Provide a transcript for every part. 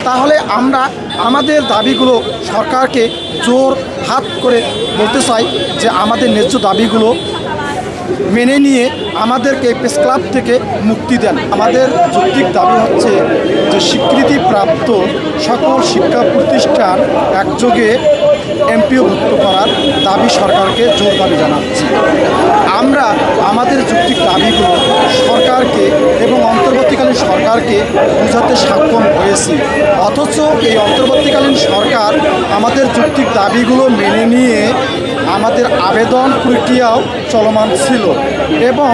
তাহলে আমরা আমাদের দাবিগুলো সরকারকে জোর হাত করে বলতে চাই যে আমাদের ন্যায্য দাবিগুলো মেনে নিয়ে আমাদেরকে প্রেস ক্লাব থেকে মুক্তি দেন। আমাদের যৌক্তিক দাবি হচ্ছে যে স্বীকৃতিপ্রাপ্ত সকল শিক্ষা প্রতিষ্ঠান একযোগে এমপিওভুক্ত করার দাবি সরকারকে জোর দাবি জানাচ্ছি। আমরা আমাদের যৌক্তিক দাবিগুলো সরকারকে এবং অন্তর্বর্তীকালীন সরকারকে বোঝাতে সক্ষম হয়েছি, অথচ এই অন্তর্বর্তীকালীন সরকার আমাদের যৌক্তিক দাবিগুলো মেনে নিয়ে আমাদের আবেদন প্রক্রিয়াও চলমান ছিল এবং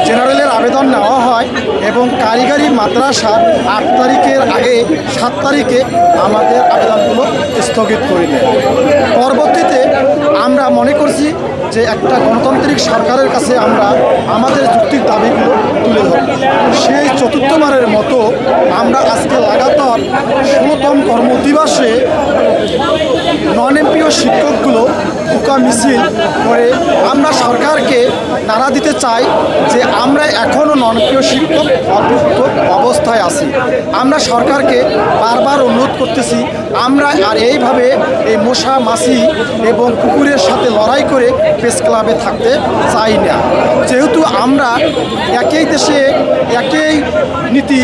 জেনারেলের আবেদন নেওয়া হয় এবং কারিগরি মাদ্রাসা 8 তারিখের আগে 7 তারিখে আমাদের আবেদনগুলো স্থগিত করে দেয়। পরবর্তীতে আমরা মনে করছি যে একটা গণতান্ত্রিক সরকারের কাছে আমরা আমাদের যৌক্তিক দাবিগুলো তুলে ধরব। সেই চতুর্থবারের মতো আমরা আজকে লাগাতার 16তম কর্মদিবসে নন এমপিও শিক্ষকগুলো হুকা মিছিল করে আমরা সরকারকে নাড়া দিতে চাই যে আমরা এখনও নন এমপিও শিক্ষক অভুক্ত অবস্থায় আছি। আমরা সরকারকে বারবার অনুরোধ করতেছি আমরা আর এইভাবে এই মশা মাছি এবং কুকুরের সাথে লড়াই করে প্রেস ক্লাবে থাকতে চাই না। যেহেতু আমরা একই দেশে একই নীতি,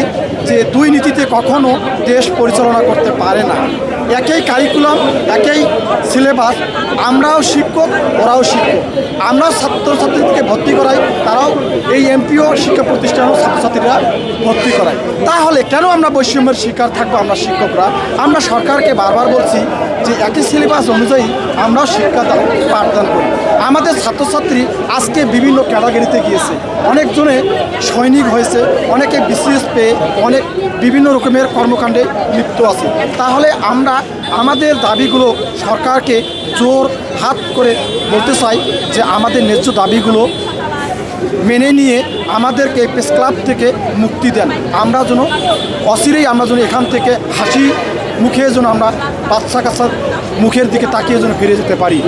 যে দুই নীতিতে কখনো দেশ পরিচালনা করতে পারে না। একই কারিকুলাম, একই সিলেবাস, আমরাও শিক্ষক, ওরাও শিক্ষক। আমরাও ছাত্রছাত্রীদেরকে ভর্তি করাই, তারাও এই এমপিও শিক্ষা প্রতিষ্ঠানেও ছাত্রছাত্রীরা ভর্তি করায়। তাহলে কেন আমরা বৈষম্যের শিকার থাকবো? আমরা শিক্ষকরা আমরা সরকারকে বারবার বলছি যে একই সিলেবাস অনুযায়ী আমরাও শিক্ষা পাঠদান করি। আমাদের ছাত্রছাত্রী আজকে বিভিন্ন ক্যাটাগরিতে গিয়েছে, অনেকজনে সৈনিক হয়েছে, অনেকে বিসিএস পেয়ে অনেক বিভিন্ন রকমের কর্মকাণ্ডে লিপ্ত আছে। তাহলে আমরা আমাদের দাবিগুলো সরকারকে জোর হাত করে বলতে চাই যে আমাদের ন্যায্য দাবিগুলো মেনে নিয়ে আমাদেরকে প্রেস ক্লাব থেকে মুক্তি দেন। আমরা যেন অচিরেই আমরা যেন এখান থেকে হাসি মুখে যেন আমরা বাচ্চা কাচ্চার মুখের দিকে তাকিয়ে যেন ফিরে যেতে পারি।